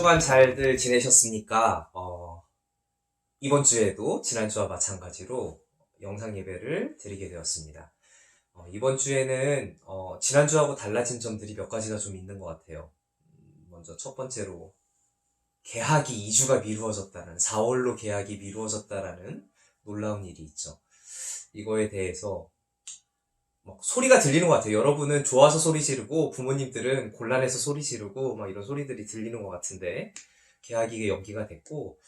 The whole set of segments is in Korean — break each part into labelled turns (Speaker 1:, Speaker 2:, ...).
Speaker 1: 주간 잘들 지내셨습니까? 이번 주에도 지난주와 마찬가지로 영상 예배를 드리게 되었습니다. 이번 주에는 지난주하고 달라진 점들이 몇 가지가 좀 있는 것 같아요. 먼저 첫 번째로 개학이 2주가 미루어졌다는, 4월로 개학이 미루어졌다라는 놀라운 일이 있죠. 이거에 대해서 소리가 들리는 것 같아요. 여러분은 좋아서 소리 지르고 부모님들은 곤란해서 소리 지르고 막 이런 소리들이 들리는 것 같은데, 개학이 연기가 됐고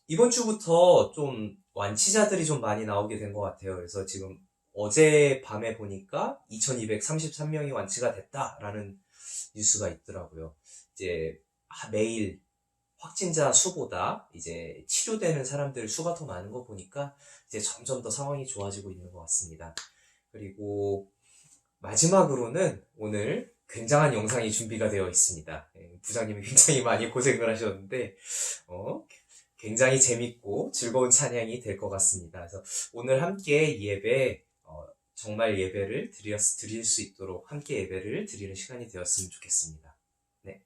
Speaker 1: 이번 주부터 좀 완치자들이 좀 많이 나오게 된 것 같아요. 그래서 지금 어제 밤에 보니까 2233명이 완치가 됐다라는 뉴스가 있더라고요. 이제 매일 확진자 수보다 이제 치료되는 사람들 수가 더 많은 거 보니까 이제 점점 더 상황이 좋아지고 있는 것 같습니다. 그리고 마지막으로는 오늘 굉장한 영상이 준비가 되어 있습니다. 부장님이 굉장히 많이 고생을 하셨는데 굉장히 재밌고 즐거운 찬양이 될 것 같습니다. 그래서 오늘 함께 이 예배 정말 예배를 드릴 수 있도록 함께 예배를 드리는 시간이 되었으면 좋겠습니다. 네.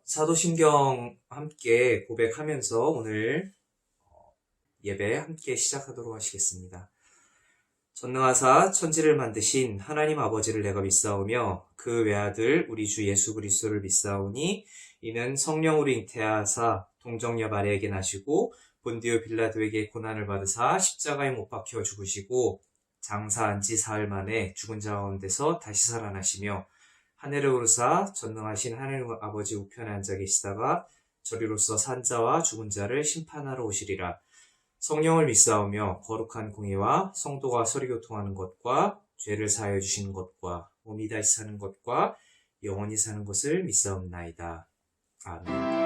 Speaker 1: 사도신경 함께 고백하면서 오늘 예배 함께 시작하도록 하시겠습니다. 전능하사 천지를 만드신 하나님 아버지를 내가 믿사오며 그 외아들 우리 주 예수 그리스도를 믿사오니 이는 성령으로 잉태하사 동정녀 마리아에게 나시고 본디오 빌라도에게 고난을 받으사 십자가에 못 박혀 죽으시고 장사한 지 사흘 만에 죽은 자 가운데서 다시 살아나시며 하늘에 오르사 전능하신 하나님 아버지 우편에 앉아 계시다가 저리로서 산 자와 죽은 자를 심판하러 오시리라. 성령을 믿사오며 거룩한 공의와 성도가 서리교통하는 것과 죄를 사하여 주시는 것과 몸이 다시 사는 것과 영원히 사는 것을 믿사옵나이다. 아멘.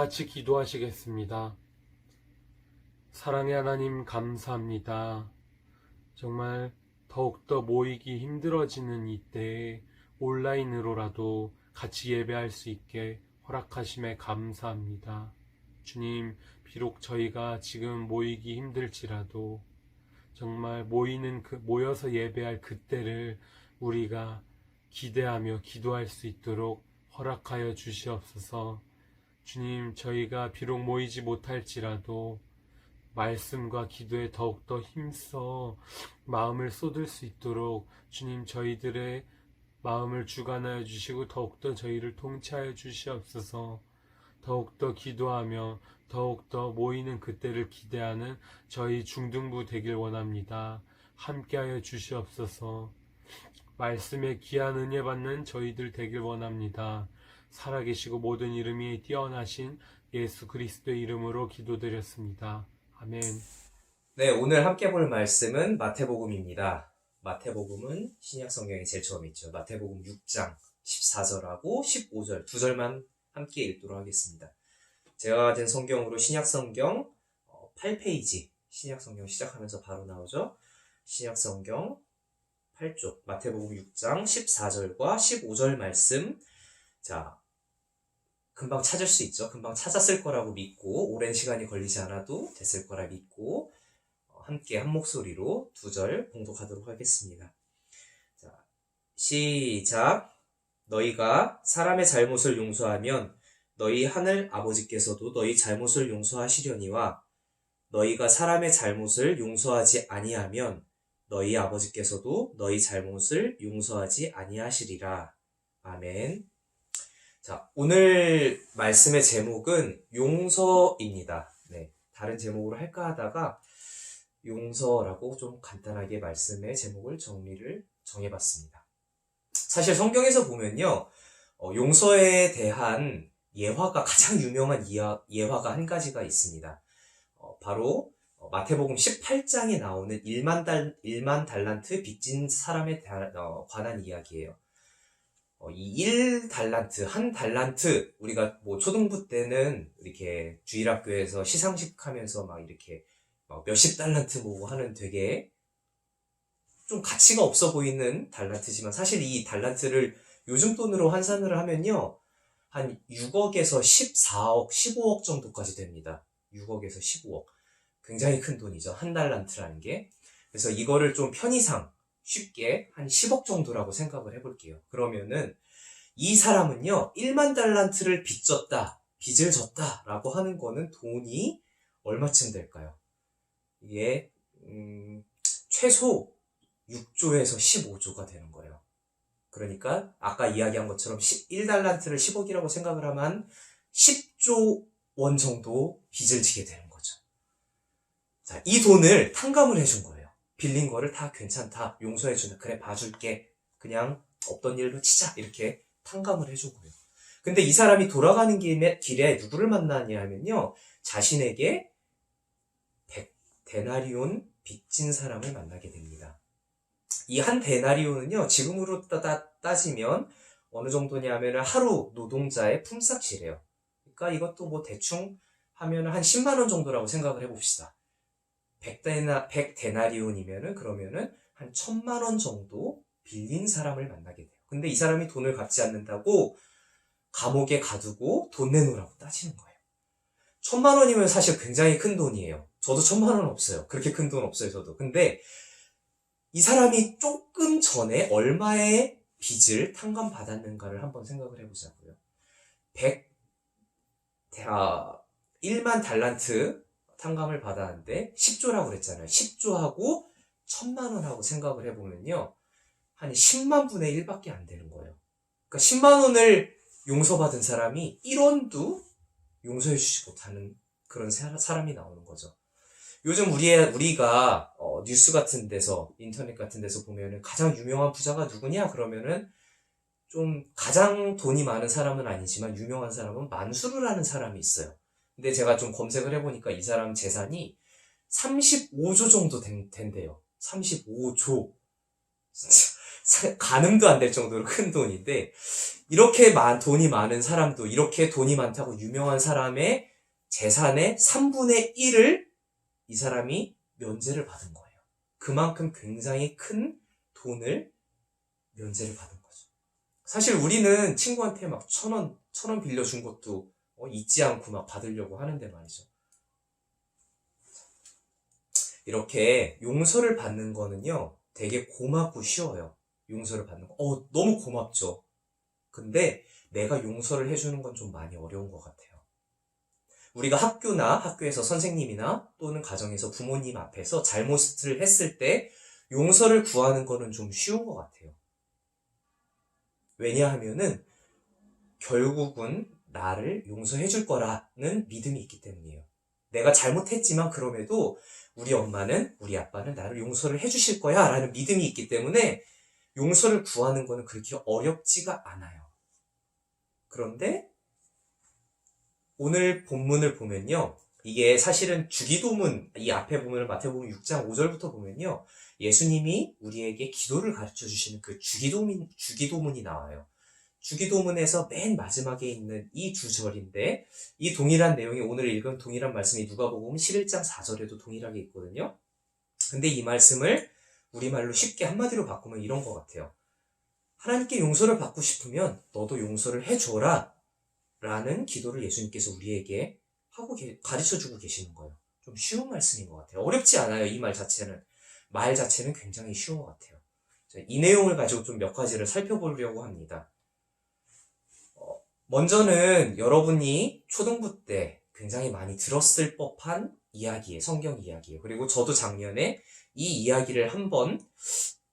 Speaker 2: 같이 기도하시겠습니다. 사랑의 하나님 감사합니다. 정말 더욱더 모이기 힘들어지는 이때에 온라인으로라도 같이 예배할 수 있게 허락하심에 감사합니다. 주님, 비록 저희가 지금 모이기 힘들지라도 정말 모여서 예배할 그때를 우리가 기대하며 기도할 수 있도록 허락하여 주시옵소서. 주님, 저희가 비록 모이지 못할지라도 말씀과 기도에 더욱더 힘써 마음을 쏟을 수 있도록 주님, 저희들의 마음을 주관하여 주시고 더욱더 저희를 통치하여 주시옵소서. 더욱더 기도하며 더욱더 모이는 그때를 기대하는 저희 중등부 되길 원합니다. 함께하여 주시옵소서. 말씀에 귀한 은혜 받는 저희들 되길 원합니다. 살아계시고 모든 이름이 뛰어나신 예수 그리스도의 이름으로 기도드렸습니다. 아멘.
Speaker 1: 네, 오늘 함께 볼 말씀은 마태복음입니다. 마태복음은 신약 성경에 제일 처음 있죠. 마태복음 6장 14절하고 15절 두 절만 함께 읽도록 하겠습니다. 제가 가진 성경으로 신약 성경 8페이지, 신약 성경 시작하면서 바로 나오죠. 신약 성경 8쪽 마태복음 6장 14절과 15절 말씀. 자, 금방 찾을 수 있죠. 금방 찾았을 거라고 믿고 오랜 시간이 걸리지 않아도 됐을 거라 믿고 함께 한 목소리로 두 절 봉독하도록 하겠습니다. 자, 시작. 너희가 사람의 잘못을 용서하면 너희 하늘 아버지께서도 너희 잘못을 용서하시려니와 너희가 사람의 잘못을 용서하지 아니하면 너희 아버지께서도 너희 잘못을 용서하지 아니하시리라. 아멘. 자, 오늘 말씀의 제목은 용서입니다. 네, 다른 제목으로 할까 하다가 용서라고 좀 간단하게 말씀의 제목을 정해봤습니다. 사실 성경에서 보면요, 용서에 대한 예화가 가장 유명한 예화가 한 가지가 있습니다. 바로 마태복음 18장에 나오는 1만 달란트 빚진 사람에 관한 이야기예요. 이 1달란트, 한 달란트, 우리가 뭐 초등부 때는 이렇게 주일학교에서 시상식 하면서 막 이렇게 몇십 달란트 모으고 하는 되게 좀 가치가 없어 보이는 달란트지만 사실 이 달란트를 요즘 돈으로 환산을 하면요, 한 6억에서 14억, 15억 정도까지 됩니다. 6억에서 15억. 굉장히 큰 돈이죠. 한 달란트라는 게. 그래서 이거를 좀 편의상 쉽게 한 10억 정도라고 생각을 해볼게요. 그러면은 이 사람은요, 1만 달란트를 빚을 졌다라고 하는 거는 돈이 얼마쯤 될까요? 이게 최소 6조에서 15조가 되는 거예요. 그러니까 아까 이야기한 것처럼 1달란트를 10억이라고 생각을 하면 10조 원 정도 빚을 지게 되는 거죠. 자, 이 돈을 탕감을 해준 거예요. 빌린 거를 다 괜찮다, 용서해준다, 그래 봐줄게, 그냥 없던 일로 치자, 이렇게 탕감을 해준 거예요. 근데 이 사람이 돌아가는 길에 누구를 만나냐 하면요, 자신에게 100데나리온 빚진 사람을 만나게 됩니다. 이 한 데나리온은요, 지금으로 따지면 어느 정도냐 하면 하루 노동자의 품삯이래요. 그러니까 이것도 뭐 대충 하면 한 10만 원 정도라고 생각을 해봅시다. 100데나리온이면은 그러면은 한 1000만 원 정도 빌린 사람을 만나게 돼요. 근데 이 사람이 돈을 갚지 않는다고 감옥에 가두고 돈 내놓으라고 따지는 거예요. 1000만 원이면 사실 굉장히 큰 돈이에요. 저도 1000만 원 없어요. 그렇게 큰 돈 없어요, 저도. 근데 이 사람이 조금 전에 얼마의 빚을 탕감받았는가를 한번 생각을 해보자고요. 1만 달란트 탕감을 받았는데 10조라고 그랬잖아요. 10조하고 1000만 원하고 생각을 해보면요, 한 10만 분의 1밖에 안 되는 거예요. 그러니까 10만 원을 용서받은 사람이 1원도 용서해주지 못하는 그런 사람이 나오는 거죠. 요즘 우리가 뉴스 같은 데서, 인터넷 같은 데서 보면은 가장 유명한 부자가 누구냐? 그러면은 좀 가장 돈이 많은 사람은 아니지만 유명한 사람은 만수르 라는 사람이 있어요. 근데 제가 좀 검색을 해보니까 이 사람 재산이 35조 정도 된대요. 35조. 가늠도 안 될 정도로 큰 돈인데, 이렇게 돈이 많은 사람도, 이렇게 돈이 많다고 유명한 사람의 재산의 3분의 1을 이 사람이 면제를 받은 거예요. 그만큼 굉장히 큰 돈을 면제를 받은 거죠. 사실 우리는 친구한테 막 1,000원 빌려준 것도 잊지 않고 막 받으려고 하는데 말이죠. 이렇게 용서를 받는 거는요, 되게 고맙고 쉬워요. 용서를 받는 거. 너무 고맙죠. 근데 내가 용서를 해주는 건 좀 많이 어려운 것 같아요. 우리가 학교에서 선생님이나 또는 가정에서 부모님 앞에서 잘못을 했을 때 용서를 구하는 거는 좀 쉬운 것 같아요. 왜냐하면은 결국은 나를 용서해 줄 거라는 믿음이 있기 때문이에요. 내가 잘못했지만 그럼에도 우리 엄마는, 우리 아빠는 나를 용서를 해 주실 거야 라는 믿음이 있기 때문에 용서를 구하는 거는 그렇게 어렵지가 않아요. 그런데 오늘 본문을 보면요, 이게 사실은 주기도문, 이 앞에 보면 마태복음 6장 5절부터 보면요, 예수님이 우리에게 기도를 가르쳐 주시는 그 주기도문이 나와요. 주기도문에서 맨 마지막에 있는 이 두 절인데, 이 동일한 내용이 오늘 읽은 동일한 말씀이 누가복음 11장 4절에도 동일하게 있거든요. 근데 이 말씀을 우리말로 쉽게 한마디로 바꾸면 이런 것 같아요. 하나님께 용서를 받고 싶으면 너도 용서를 해줘라 라는 기도를 예수님께서 우리에게 가르쳐주고 계시는 거예요. 좀 쉬운 말씀인 것 같아요. 어렵지 않아요. 이 말 자체는 굉장히 쉬운 것 같아요. 이 내용을 가지고 좀 몇 가지를 살펴보려고 합니다. 먼저는 여러분이 초등부 때 굉장히 많이 들었을 법한 이야기예요. 성경 이야기예요. 그리고 저도 작년에 이 이야기를 한번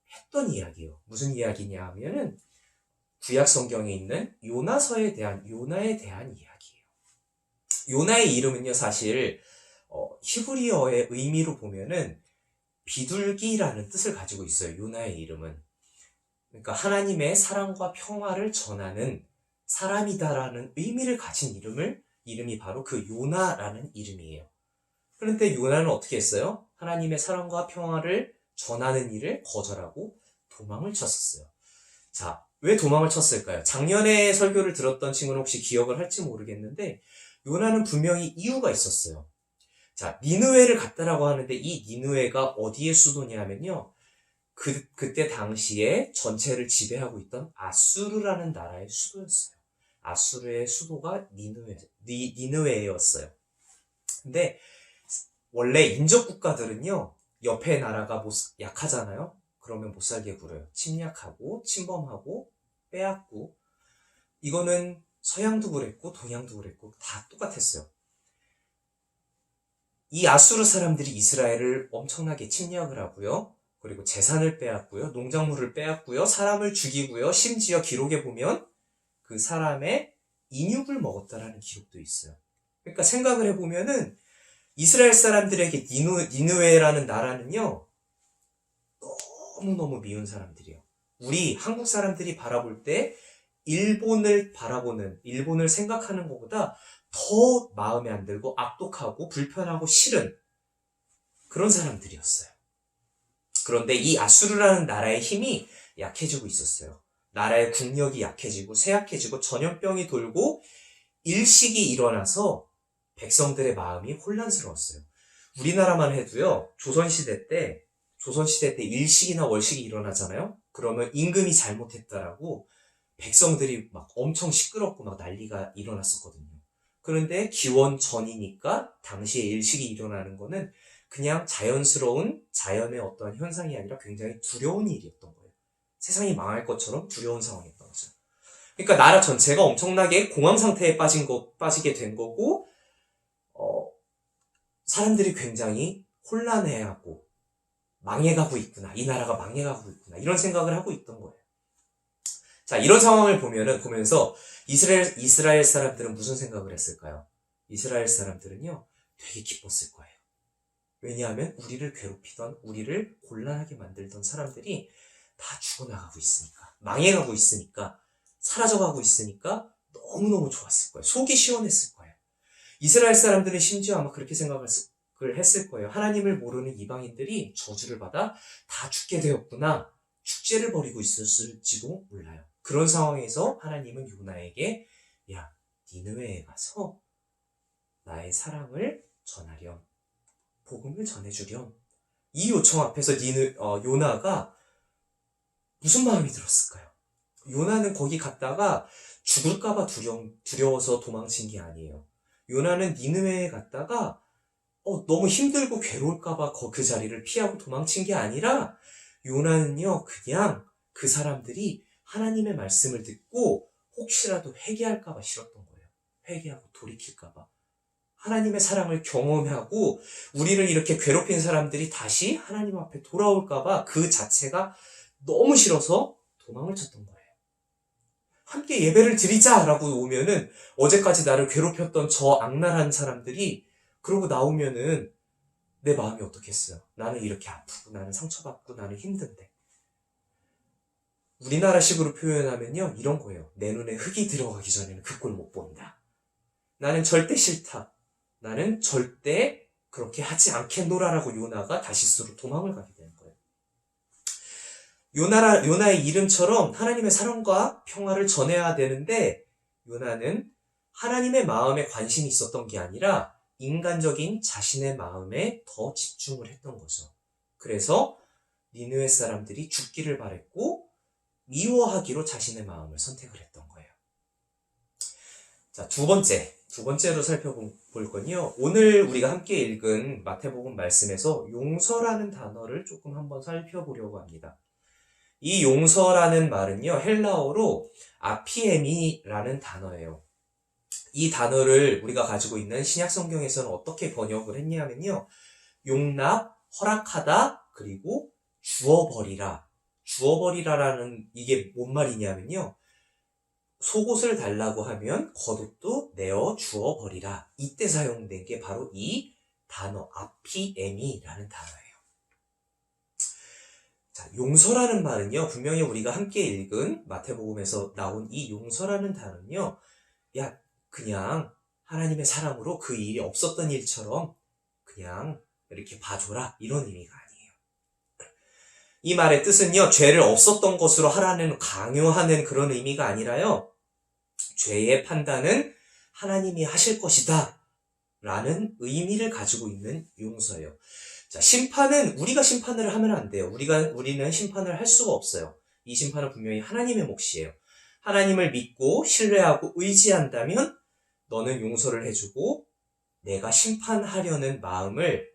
Speaker 1: 했던 이야기예요. 무슨 이야기냐 하면은 구약 성경에 있는 요나에 대한 이야기예요. 요나의 이름은요, 사실 히브리어의 의미로 보면은 비둘기라는 뜻을 가지고 있어요. 요나의 이름은. 그러니까 하나님의 사랑과 평화를 전하는 사람이다라는 의미를 가진 이름이 바로 그 요나라는 이름이에요. 그런데 요나는 어떻게 했어요? 하나님의 사랑과 평화를 전하는 일을 거절하고 도망을 쳤었어요. 자, 왜 도망을 쳤을까요? 작년에 설교를 들었던 친구는 혹시 기억을 할지 모르겠는데, 요나는 분명히 이유가 있었어요. 자, 니느웨를 갔다라고 하는데, 이 니느웨가 어디의 수도냐 하면요, 그때 당시에 전체를 지배하고 있던 아수르라는 나라의 수도였어요. 아수르의 수도가 니느웨였어요. 근데 원래 인접 국가들은요, 옆에 나라가 약하잖아요. 그러면 못 살게 굴어요. 침략하고 침범하고 빼앗고. 이거는 서양도 그랬고 동양도 그랬고 다 똑같았어요. 이 아수르 사람들이 이스라엘을 엄청나게 침략을 하고요. 그리고 재산을 빼앗고요. 농작물을 빼앗고요. 사람을 죽이고요. 심지어 기록에 보면 그 사람의 인육을 먹었다라는 기록도 있어요. 그러니까 생각을 해보면은 이스라엘 사람들에게 니느웨라는 나라는요, 너무너무 미운 사람들이에요. 우리 한국 사람들이 바라볼 때 일본을 생각하는 것보다 더 마음에 안 들고 악독하고 불편하고 싫은 그런 사람들이었어요. 그런데 이 아수르라는 나라의 힘이 약해지고 있었어요. 나라의 국력이 약해지고 쇠약해지고 전염병이 돌고 일식이 일어나서 백성들의 마음이 혼란스러웠어요. 우리나라만 해도요, 조선시대 때 일식이나 월식이 일어나잖아요? 그러면 임금이 잘못했다라고 백성들이 막 엄청 시끄럽고 막 난리가 일어났었거든요. 그런데 기원 전이니까 당시에 일식이 일어나는 거는 그냥 자연의 어떠한 현상이 아니라 굉장히 두려운 일이었던 거예요. 세상이 망할 것처럼 두려운 상황이었던 거죠. 그러니까 나라 전체가 엄청나게 공황 상태에 빠지게 된 거고, 사람들이 굉장히 혼란해하고 망해가고 있구나. 이 나라가 망해가고 있구나. 이런 생각을 하고 있던 거예요. 자, 이런 상황을 보면서 이스라엘 사람들은 무슨 생각을 했을까요? 이스라엘 사람들은요, 되게 기뻤을 거예요. 왜냐하면 우리를 괴롭히던, 우리를 곤란하게 만들던 사람들이 다 죽어나가고 있으니까, 망해가고 있으니까, 사라져가고 있으니까 너무너무 좋았을 거예요. 속이 시원했을 거예요. 이스라엘 사람들은 심지어 아마 그렇게 생각을 했을 거예요. 하나님을 모르는 이방인들이 저주를 받아 다 죽게 되었구나. 축제를 벌이고 있었을지도 몰라요. 그런 상황에서 하나님은 요나에게 야, 니느웨에 가서 나의 사랑을 전하렴. 복음을 전해주렴. 이 요청 앞에서 요나가 무슨 마음이 들었을까요? 요나는 거기 갔다가 죽을까봐 두려워서 도망친 게 아니에요. 요나는 니느웨에 갔다가 너무 힘들고 괴로울까봐 그 자리를 피하고 도망친 게 아니라 요나는요, 그냥 그 사람들이 하나님의 말씀을 듣고 혹시라도 회개할까봐 싫었던 거예요. 회개하고 돌이킬까봐. 하나님의 사랑을 경험하고 우리를 이렇게 괴롭힌 사람들이 다시 하나님 앞에 돌아올까봐 그 자체가 너무 싫어서 도망을 쳤던 거예요. 함께 예배를 드리자라고 오면은 어제까지 나를 괴롭혔던 저 악랄한 사람들이 그러고 나오면은 내 마음이 어떻겠어요? 나는 이렇게 아프고 나는 상처받고 나는 힘든데. 우리나라식으로 표현하면요, 이런 거예요. 내 눈에 흙이 들어가기 전에는 그 꼴 못 본다. 나는 절대 싫다. 나는 절대 그렇게 하지 않겠노라라고 요나가 다시스로 도망을 가게 되는 거예요. 요나의 이름처럼 하나님의 사랑과 평화를 전해야 되는데 요나는 하나님의 마음에 관심이 있었던 게 아니라 인간적인 자신의 마음에 더 집중을 했던 거죠. 그래서 니느웨 사람들이 죽기를 바랬고 미워하기로 자신의 마음을 선택을 했던 거예요. 자, 두 번째로 살펴볼 건요. 오늘 우리가 함께 읽은 마태복음 말씀에서 용서라는 단어를 조금 한번 살펴보려고 합니다. 이 용서라는 말은요, 헬라어로 아피에미라는 단어예요. 이 단어를 우리가 가지고 있는 신약 성경에서는 어떻게 번역을 했냐면요, 용납, 허락하다, 그리고 주어버리라. 주어버리라라는 이게 뭔 말이냐면요, 속옷을 달라고 하면 겉옷도 내어 주어버리라. 이때 사용된 게 바로 이 단어 아피에미라는 단어예요. 자, 용서라는 말은요, 분명히 우리가 함께 읽은 마태복음에서 나온 이 용서라는 단어는요, 야, 그냥 하나님의 사랑으로 그 일이 없었던 일처럼 그냥 이렇게 봐줘라, 이런 의미가 아니에요. 이 말의 뜻은요, 죄를 없었던 것으로 하라는 강요하는 그런 의미가 아니라요, 죄의 판단은 하나님이 하실 것이다 라는 의미를 가지고 있는 용서예요. 자, 심판은 우리가 심판을 하면 안 돼요. 우리는 심판을 할 수가 없어요. 이 심판은 분명히 하나님의 몫이에요. 하나님을 믿고 신뢰하고 의지한다면 너는 용서를 해주고 내가 심판하려는 마음을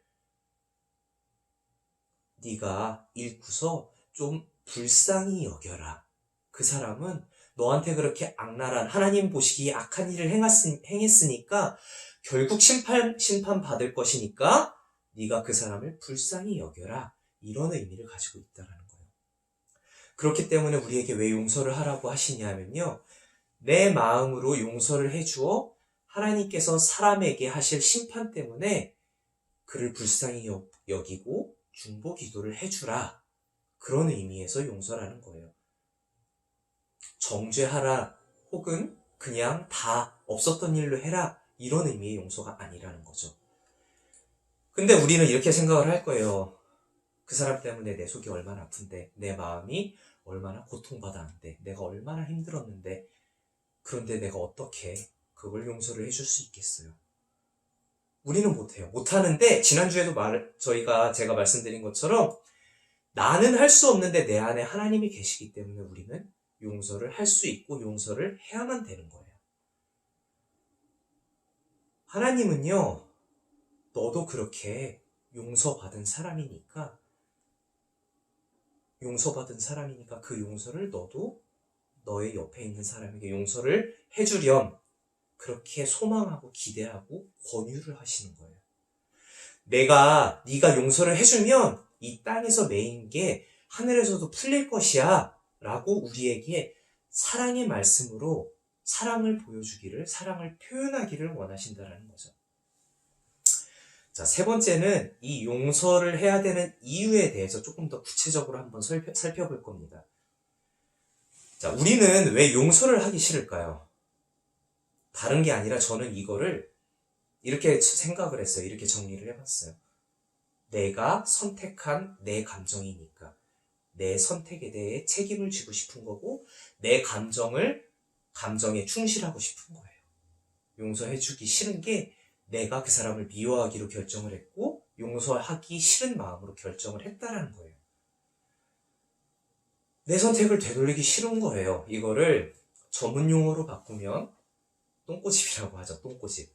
Speaker 1: 네가 읽고서 좀 불쌍히 여겨라. 그 사람은 너한테 그렇게 악랄한, 하나님 보시기에 악한 일을 행했으니까 결국 심판 받을 것이니까 네가 그 사람을 불쌍히 여겨라. 이런 의미를 가지고 있다는 거예요. 그렇기 때문에 우리에게 왜 용서를 하라고 하시냐면요, 내 마음으로 용서를 해주어 하나님께서 사람에게 하실 심판 때문에 그를 불쌍히 여기고 중보 기도를 해주라. 그런 의미에서 용서라는 거예요. 정죄하라 혹은 그냥 다 없었던 일로 해라, 이런 의미의 용서가 아니라는 거죠. 근데 우리는 이렇게 생각을 할 거예요. 그 사람 때문에 내 속이 얼마나 아픈데, 내 마음이 얼마나 고통받았는데, 내가 얼마나 힘들었는데, 그런데 내가 어떻게 그걸 용서를 해줄 수 있겠어요? 우리는 못해요. 못하는데, 지난주에도 제가 말씀드린 것처럼 나는 할 수 없는데 내 안에 하나님이 계시기 때문에 우리는 용서를 할 수 있고 용서를 해야만 되는 거예요. 하나님은요, 너도 그렇게 용서받은 사람이니까 그 용서를 너도 너의 옆에 있는 사람에게 용서를 해주렴, 그렇게 소망하고 기대하고 권유를 하시는 거예요. 네가 용서를 해주면 이 땅에서 매인 게 하늘에서도 풀릴 것이야 라고 우리에게 사랑의 말씀으로 사랑을 보여주기를, 사랑을 표현하기를 원하신다는 거죠. 자, 세 번째는 이 용서를 해야 되는 이유에 대해서 조금 더 구체적으로 한번 살펴볼 겁니다. 자, 우리는 왜 용서를 하기 싫을까요? 다른 게 아니라 저는 이거를 이렇게 생각을 했어요. 이렇게 정리를 해봤어요. 내가 선택한 내 감정이니까, 내 선택에 대해 책임을 지고 싶은 거고 내 감정에 충실하고 싶은 거예요. 용서해주기 싫은 게 내가 그 사람을 미워하기로 결정을 했고 용서하기 싫은 마음으로 결정을 했다라는 거예요. 내 선택을 되돌리기 싫은 거예요. 이거를 전문 용어로 바꾸면 똥꼬집이라고 하죠. 똥꼬집.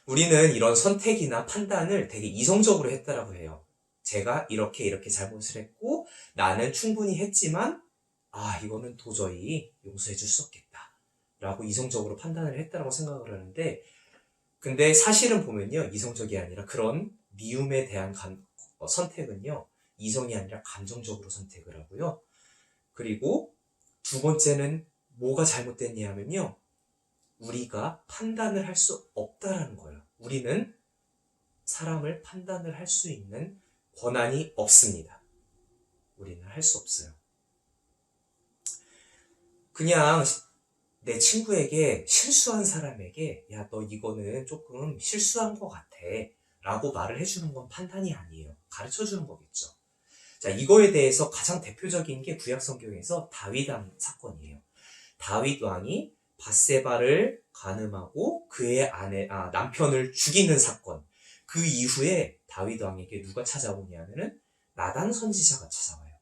Speaker 1: 우리는 이런 선택이나 판단을 되게 이성적으로 했다라고 해요. 제가 이렇게 잘못을 했고 나는 충분히 했지만 이거는 도저히 용서해 줄 수 없겠다 라고 이성적으로 판단을 했다라고 생각을 하는데, 근데 사실은 보면요, 이성적이 아니라 그런 미움에 대한 선택은요, 이성이 아니라 감정적으로 선택을 하고요. 그리고 두 번째는 뭐가 잘못됐냐 하면요, 우리가 판단을 할 수 없다라는 거예요. 우리는 사람을 판단을 할 수 있는 권한이 없습니다. 우리는 할 수 없어요. 그냥 내 친구에게 실수한 사람에게 야, 너 이거는 조금 실수한 것 같아 라고 말을 해주는 건 판단이 아니에요. 가르쳐주는 거겠죠. 자, 이거에 대해서 가장 대표적인 게 구약 성경에서 다윗 왕 사건이에요. 다윗 왕이 밧세바를 간음하고 그의 남편을 죽이는 사건. 그 이후에 다윗 왕에게 누가 찾아오냐면은 나단 선지자가 찾아와요.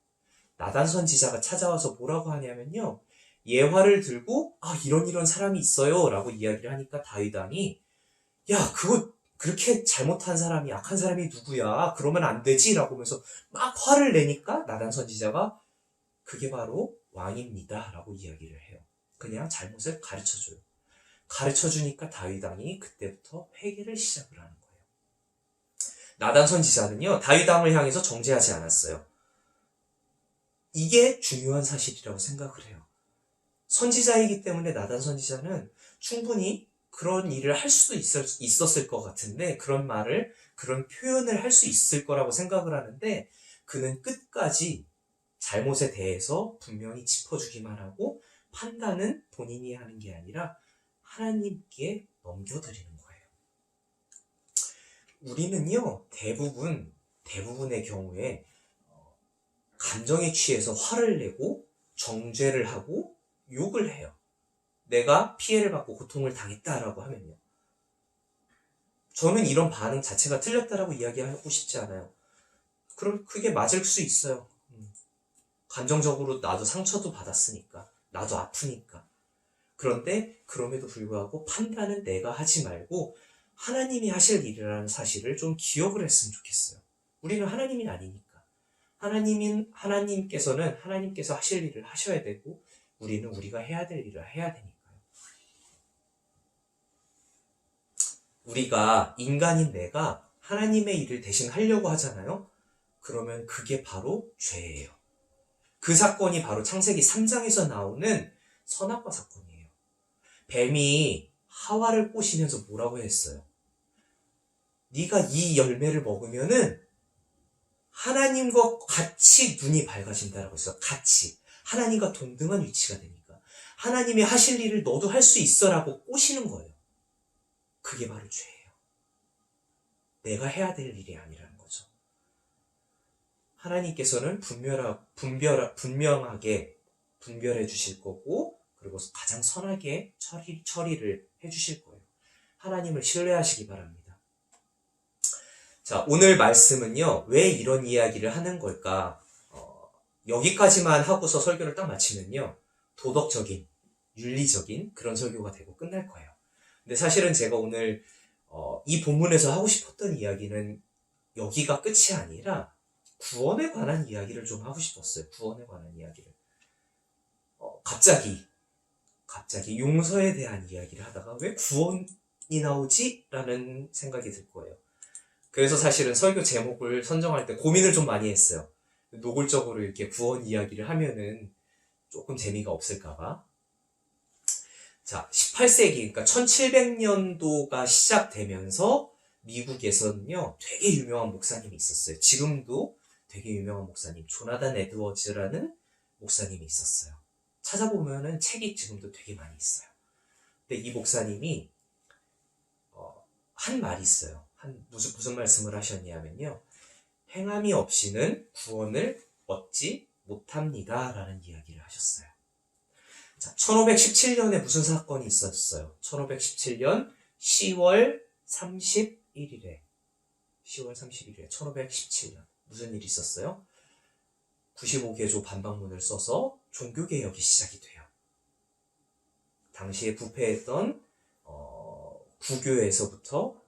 Speaker 1: 나단 선지자가 찾아와서 뭐라고 하냐면요, 예화를 들고 이런 사람이 있어요 라고 이야기를 하니까 다윗 왕이 야, 그거 그렇게 잘못한 사람이, 악한 사람이 누구야, 그러면 안 되지 라고 하면서 막 화를 내니까 나단 선지자가 그게 바로 왕입니다 라고 이야기를 해요. 그냥 잘못을 가르쳐줘요. 가르쳐주니까 다윗 왕이 그때부터 회개를 시작을 하는 거예요. 나단 선지자는요, 다윗 왕을 향해서 정죄하지 않았어요. 이게 중요한 사실이라고 생각을 해요. 선지자이기 때문에 나단 선지자는 충분히 그런 일을 할 수도 있었을 것 같은데, 그런 표현을 할 수 있을 거라고 생각을 하는데, 그는 끝까지 잘못에 대해서 분명히 짚어주기만 하고 판단은 본인이 하는 게 아니라 하나님께 넘겨드리는 거예요. 우리는요, 대부분의 경우에 감정에 취해서 화를 내고 정죄를 하고 욕을 해요. 내가 피해를 받고 고통을 당했다라고 하면요. 저는 이런 반응 자체가 틀렸다라고 이야기하고 싶지 않아요. 그럼 그게 맞을 수 있어요. 감정적으로 나도 상처도 받았으니까, 나도 아프니까. 그런데 그럼에도 불구하고 판단은 내가 하지 말고 하나님이 하실 일이라는 사실을 좀 기억을 했으면 좋겠어요. 우리는 하나님이 아니니까. 하나님께서 하실 일을 하셔야 되고, 우리는 우리가 해야 될 일을 해야 되니까요. 우리가, 인간인 내가 하나님의 일을 대신 하려고 하잖아요. 그러면 그게 바로 죄예요. 그 사건이 바로 창세기 3장에서 나오는 선악과 사건이에요. 뱀이 하와를 꼬시면서 뭐라고 했어요? 네가 이 열매를 먹으면은 하나님과 같이 눈이 밝아진다라고 했어요. 같이. 하나님과 동등한 위치가 되니까. 하나님이 하실 일을 너도 할 수 있어라고 꼬시는 거예요. 그게 바로 죄예요. 내가 해야 될 일이 아니라는 거죠. 하나님께서는 분명하게 분별해 주실 거고, 그리고 가장 선하게 처리를 해 주실 거예요. 하나님을 신뢰하시기 바랍니다. 자, 오늘 말씀은요, 왜 이런 이야기를 하는 걸까? 여기까지만 하고서 설교를 딱 마치면요, 도덕적인, 윤리적인 그런 설교가 되고 끝날 거예요. 근데 사실은 제가 오늘 이 본문에서 하고 싶었던 이야기는 여기가 끝이 아니라 구원에 관한 이야기를 좀 하고 싶었어요. 구원에 관한 이야기를. 갑자기 용서에 대한 이야기를 하다가 왜 구원이 나오지? 라는 생각이 들 거예요. 그래서 사실은 설교 제목을 선정할 때 고민을 좀 많이 했어요. 노골적으로 이렇게 구원 이야기를 하면은 조금 재미가 없을까봐. 자, 18세기, 그러니까 1700년도가 시작되면서 미국에서는요, 되게 유명한 목사님이 있었어요. 지금도 되게 유명한 목사님, 조나단 에드워즈라는 목사님이 있었어요. 찾아보면은 책이 지금도 되게 많이 있어요. 근데 이 목사님이 한 말이 있어요. 무슨 말씀을 하셨냐면요, 행함이 없이는 구원을 얻지 못합니다. 라는 이야기를 하셨어요. 자, 1517년에 무슨 사건이 있었어요? 1517년 10월 31일에 1517년 무슨 일이 있었어요? 95개조 반박문을 써서 종교개혁이 시작이 돼요. 당시에 부패했던 구교에서부터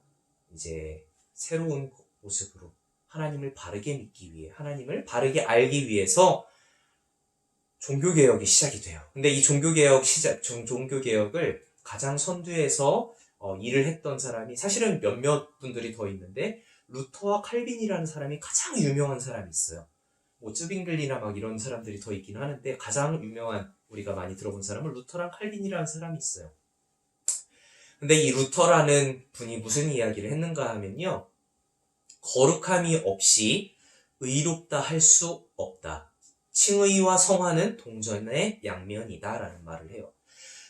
Speaker 1: 이제 새로운 모습으로 하나님을 바르게 믿기 위해, 하나님을 바르게 알기 위해서 종교개혁이 시작이 돼요. 근데 이 종교개혁을 가장 선두에서 일을 했던 사람이 사실은 몇몇 분들이 더 있는데 루터와 칼빈이라는 사람이 가장 유명한 사람이 있어요. 뭐 쯔빙글리나 막 이런 사람들이 더 있긴 하는데 가장 유명한 우리가 많이 들어본 사람은 루터랑 칼빈이라는 사람이 있어요. 근데 이 루터라는 분이 무슨 이야기를 했는가 하면요. 거룩함이 없이 의롭다 할 수 없다. 칭의와 성화는 동전의 양면이다 라는 말을 해요.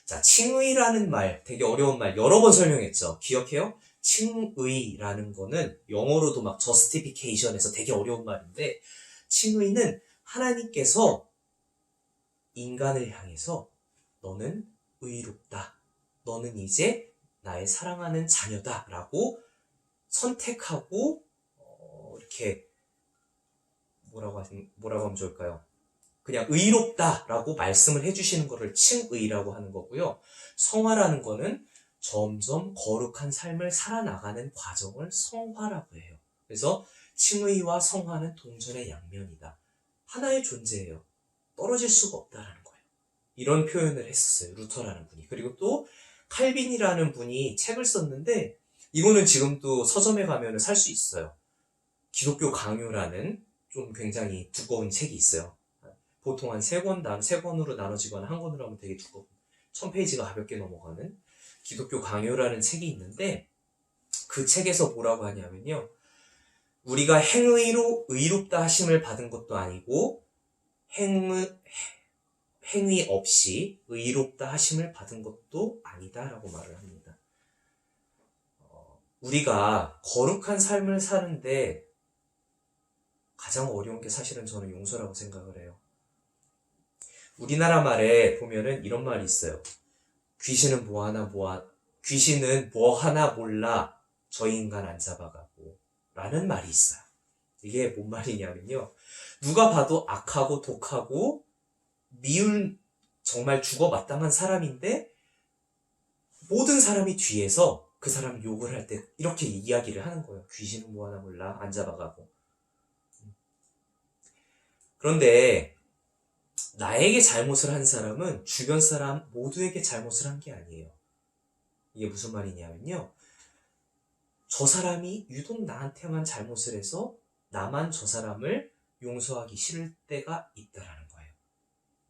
Speaker 1: 자, 칭의라는 말, 되게 어려운 말 여러 번 설명했죠. 기억해요? 칭의라는 거는 영어로도 막 justification에서 되게 어려운 말인데 칭의는 하나님께서 인간을 향해서 너는 의롭다. 너는 이제 나의 사랑하는 자녀다 라고 선택하고 이렇게 뭐라고 하면 좋을까요? 그냥 의롭다라고 말씀을 해주시는 것을 칭의라고 하는 거고요. 성화라는 거는 점점 거룩한 삶을 살아나가는 과정을 성화라고 해요. 그래서 칭의와 성화는 동전의 양면이다. 하나의 존재예요. 떨어질 수가 없다라는 거예요. 이런 표현을 했었어요. 루터라는 분이. 그리고 또 칼빈이라는 분이 책을 썼는데 이거는 지금도 서점에 가면 살 수 있어요. 기독교 강요라는 좀 굉장히 두꺼운 책이 있어요. 보통 한 3권으로 나눠지거나 한 권으로 하면 되게 두꺼운 1000페이지가 가볍게 넘어가는 기독교 강요라는 책이 있는데 그 책에서 뭐라고 하냐면요. 우리가 행의로 의롭다 하심을 받은 것도 아니고 행위 없이 의롭다 하심을 받은 것도 아니다라고 말을 합니다. 우리가 거룩한 삶을 사는데 가장 어려운 게 사실은 저는 용서라고 생각을 해요. 우리나라 말에 보면은 이런 말이 있어요. 귀신은 뭐 하나 몰라 저 인간 안 잡아가고 라는 말이 있어요. 이게 뭔 말이냐면요. 누가 봐도 악하고 독하고 미운 정말 죽어마땅한 사람인데 모든 사람이 뒤에서 그 사람 욕을 할 때 이렇게 이야기를 하는 거예요. 귀신은 뭐 하나 몰라 안 잡아가고. 그런데 나에게 잘못을 한 사람은 주변 사람 모두에게 잘못을 한 게 아니에요. 이게 무슨 말이냐면요. 저 사람이 유독 나한테만 잘못을 해서 나만 저 사람을 용서하기 싫을 때가 있다라는 거예요.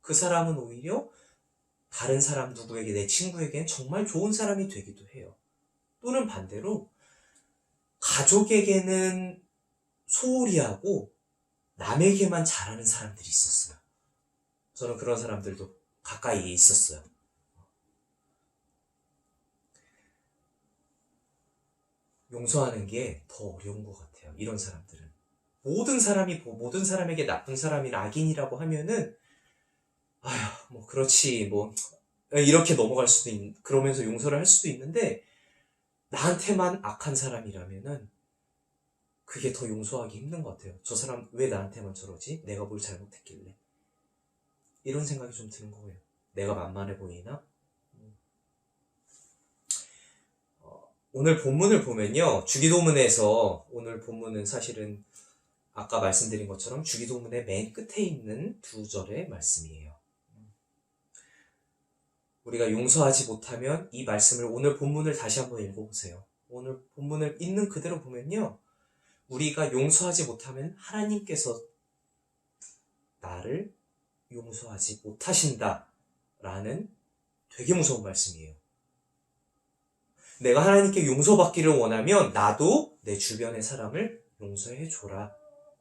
Speaker 1: 그 사람은 오히려 다른 사람 누구에게 내 친구에겐 정말 좋은 사람이 되기도 해요. 또는 반대로 가족에게는 소홀히 하고 남에게만 잘하는 사람들이 있었어요. 저는 그런 사람들도 가까이에 있었어요. 용서하는 게 더 어려운 것 같아요. 이런 사람들은. 모든 사람에게 나쁜 사람이나 악인이라고 하면은 아휴 뭐 그렇지 뭐 이렇게 넘어갈 수도 그러면서 용서를 할 수도 있는데 나한테만 악한 사람이라면은 그게 더 용서하기 힘든 것 같아요. 저 사람 왜 나한테만 저러지? 내가 뭘 잘못했길래? 이런 생각이 좀 드는 거예요. 내가 만만해 보이나? 오늘 본문을 보면요. 주기도문에서 오늘 본문은 사실은 아까 말씀드린 것처럼 주기도문의 맨 끝에 있는 2절의 말씀이에요. 우리가 용서하지 못하면 이 말씀을 오늘 본문을 다시 한번 읽어보세요. 오늘 본문을 있는 그대로 보면요. 우리가 용서하지 못하면 하나님께서 나를 용서하지 못하신다 라는 되게 무서운 말씀이에요. 내가 하나님께 용서받기를 원하면 나도 내 주변의 사람을 용서해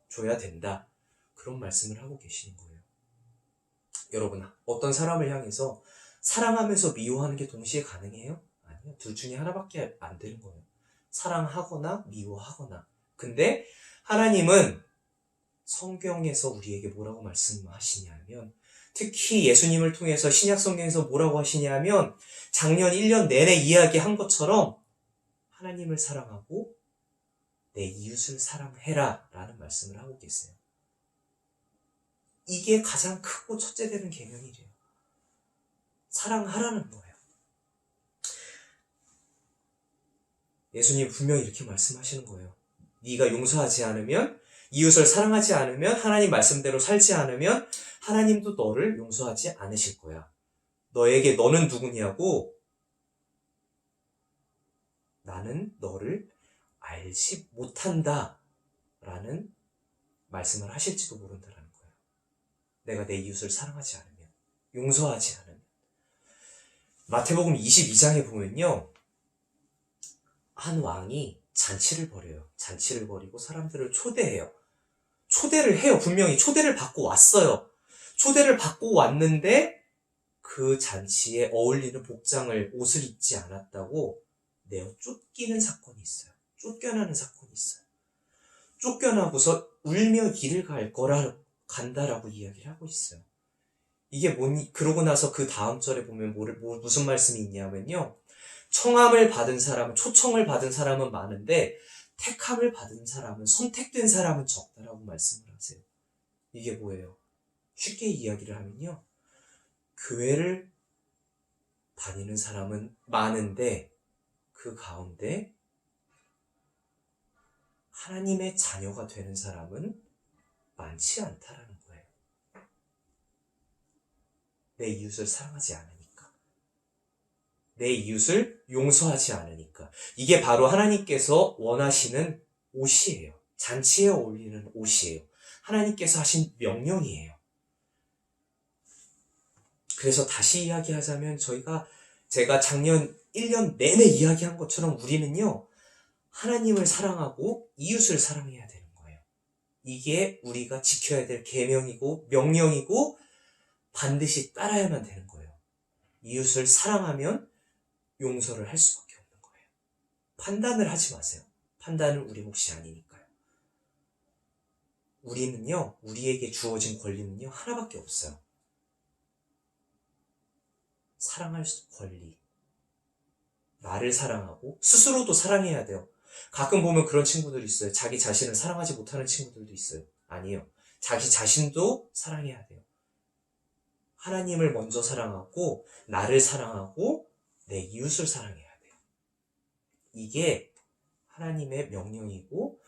Speaker 1: 줘야 된다. 그런 말씀을 하고 계시는 거예요. 여러분, 어떤 사람을 향해서 사랑하면서 미워하는 게 동시에 가능해요? 아니요. 둘 중에 하나밖에 안 되는 거예요. 사랑하거나 미워하거나. 근데 하나님은 성경에서 우리에게 뭐라고 말씀하시냐면, 특히 예수님을 통해서 신약 성경에서 뭐라고 하시냐면, 작년 1년 내내 이야기한 것처럼 하나님을 사랑하고 내 이웃을 사랑해라 라는 말씀을 하고 계세요. 이게 가장 크고 첫째 되는 계명이래요. 사랑하라는 거예요. 예수님 분명히 이렇게 말씀하시는 거예요. 네가 용서하지 않으면, 이웃을 사랑하지 않으면, 하나님 말씀대로 살지 않으면 하나님도 너를 용서하지 않으실 거야. 너에게 너는 누구냐고, 나는 너를 알지 못한다 라는 말씀을 하실지도 모른다라는 거예요. 내가 내 이웃을 사랑하지 않으면, 용서하지 않으면. 마태복음 22장에 보면요, 한 왕이 잔치를 벌여요. 잔치를 벌이고 사람들을 초대해요. 초대를 해요. 분명히 초대를 받고 왔어요. 초대를 받고 왔는데 그 잔치에 어울리는 복장을, 옷을 입지 않았다고 내어 쫓기는 사건이 있어요. 쫓겨나는 사건이 있어요. 쫓겨나고서 울며 길을 간다라고 이야기를 하고 있어요. 이게 뭐니? 그러고 나서 그 다음 절에 보면 무슨 말씀이 있냐면요, 청함을 받은 사람은, 초청을 받은 사람은 많은데 택함을 받은 사람은, 선택된 사람은 적다라고 말씀을 하세요. 이게 뭐예요? 쉽게 이야기를 하면요, 교회를 다니는 사람은 많은데 그 가운데 하나님의 자녀가 되는 사람은 많지 않다라는 거예요. 내 이웃을 사랑하지 않으니까. 내 이웃을 용서하지 않으니까. 이게 바로 하나님께서 원하시는 옷이에요. 잔치에 어울리는 옷이에요. 하나님께서 하신 명령이에요. 그래서 다시 이야기하자면, 제가 작년 1년 내내 이야기한 것처럼 우리는요, 하나님을 사랑하고 이웃을 사랑해야 되는 거예요. 이게 우리가 지켜야 될 계명이고 명령이고 반드시 따라야만 되는 거예요. 이웃을 사랑하면 용서를 할 수밖에 없는 거예요. 판단을 하지 마세요. 판단은 우리 몫이 아니니까요. 우리에게 주어진 권리는요, 하나밖에 없어요. 사랑할 권리. 나를 사랑하고 스스로도 사랑해야 돼요. 가끔 보면 그런 친구들이 있어요. 자기 자신을 사랑하지 못하는 친구들도 있어요. 아니에요. 자기 자신도 사랑해야 돼요. 하나님을 먼저 사랑하고, 나를 사랑하고, 내 이웃을 사랑해야 돼요. 이게 하나님의 명령이고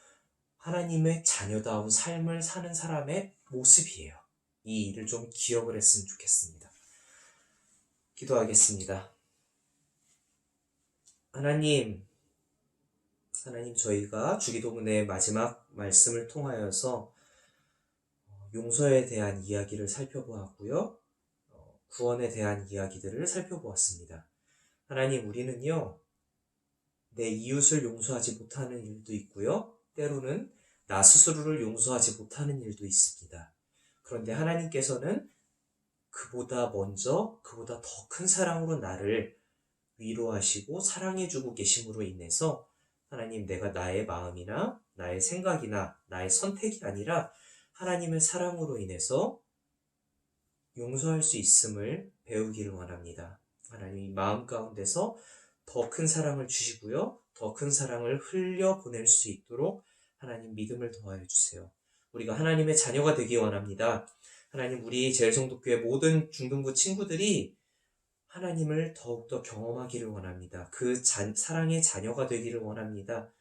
Speaker 1: 하나님의 자녀다운 삶을 사는 사람의 모습이에요. 이 일을 좀 기억을 했으면 좋겠습니다. 기도하겠습니다. 하나님, 저희가 주기도문의 마지막 말씀을 통하여서 용서에 대한 이야기를 살펴보았고요, 구원에 대한 이야기들을 살펴보았습니다. 하나님, 우리는요, 내 이웃을 용서하지 못하는 일도 있고요, 때로는 나 스스로를 용서하지 못하는 일도 있습니다. 그런데 하나님께서는 그보다 더 큰 사랑으로 나를 위로하시고 사랑해주고 계심으로 인해서, 하나님, 내가 나의 마음이나 나의 생각이나 나의 선택이 아니라 하나님의 사랑으로 인해서 용서할 수 있음을 배우기를 원합니다. 하나님, 마음 가운데서 더 큰 사랑을 주시고요, 더 큰 사랑을 흘려보낼 수 있도록 하나님 믿음을 더하여 주세요. 우리가 하나님의 자녀가 되기 원합니다. 하나님, 우리 제일성도교회 모든 중등부 친구들이 하나님을 더욱더 경험하기를 원합니다. 그 사랑의 자녀가 되기를 원합니다.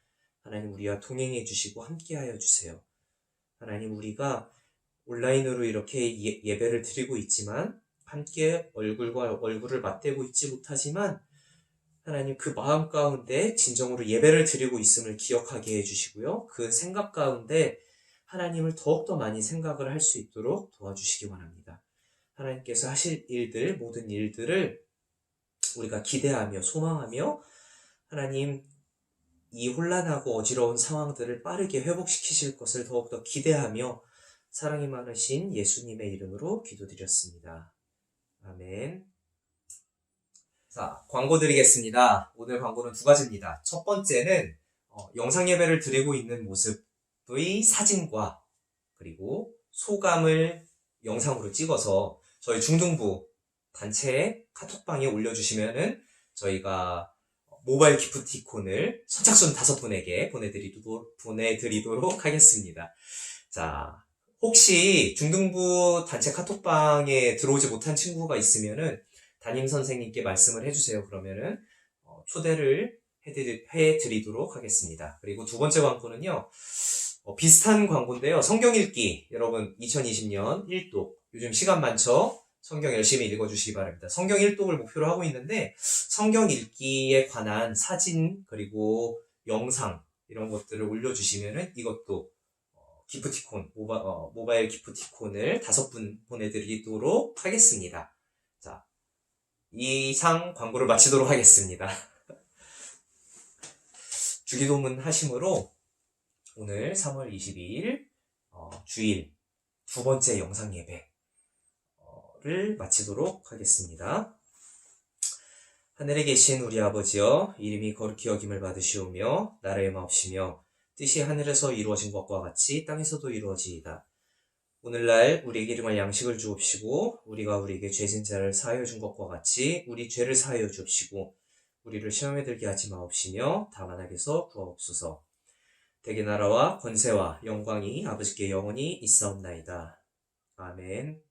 Speaker 1: 하나님, 우리와 동행해 주시고 함께하여 주세요. 하나님, 우리가 온라인으로 이렇게 예배를 드리고 있지만, 함께 얼굴과 얼굴을 맞대고 있지 못하지만, 하나님, 그 마음 가운데 진정으로 예배를 드리고 있음을 기억하게 해주시고요, 그 생각 가운데 하나님을 더욱더 많이 생각을 할 수 있도록 도와주시기 원합니다. 하나님께서 하실 일들, 모든 일들을 우리가 기대하며 소망하며, 하나님, 이 혼란하고 어지러운 상황들을 빠르게 회복시키실 것을 더욱더 기대하며 사랑이 많으신 예수님의 이름으로 기도드렸습니다. 아멘. 자, 광고 드리겠습니다. 오늘 광고는 두 가지입니다. 첫 번째는 영상 예배를 드리고 있는 모습의 사진과 그리고 소감을 영상으로 찍어서 저희 중등부 단체 카톡방에 올려주시면은 저희가 모바일 기프티콘을 선착순 5분에게 보내드리도록 하겠습니다. 자, 혹시 중등부 단체 카톡방에 들어오지 못한 친구가 있으면은 담임 선생님께 말씀을 해주세요. 그러면은 초대를 해드리도록 하겠습니다. 그리고 두 번째 광고는요, 비슷한 광고인데요. 성경 읽기. 여러분, 2020년 1독. 요즘 시간 많죠? 성경 열심히 읽어주시기 바랍니다. 성경 1독을 목표로 하고 있는데, 성경 읽기에 관한 사진, 그리고 영상, 이런 것들을 올려주시면은 이것도 기프티콘, 모바일 기프티콘을 5분 보내드리도록 하겠습니다. 자, 이상 광고를 마치도록 하겠습니다. 주기도문 하심으로 오늘 3월 22일 주일 두 번째 영상 예배를 마치도록 하겠습니다. 하늘에 계신 우리 아버지여, 이름이 거룩히 여김을 받으시오며 나라의 마옵시며 뜻이 하늘에서 이루어진 것과 같이 땅에서도 이루어지이다. 오늘날 우리에게 일용할 양식을 주옵시고 우리가 우리에게 죄진 자를 사하여 준 것과 같이 우리 죄를 사하여 주옵시고 우리를 시험에 들게 하지 마옵시며 다만 악에서 구하옵소서. 대개 나라와 권세와 영광이 아버지께 영원히 있사옵나이다. 아멘.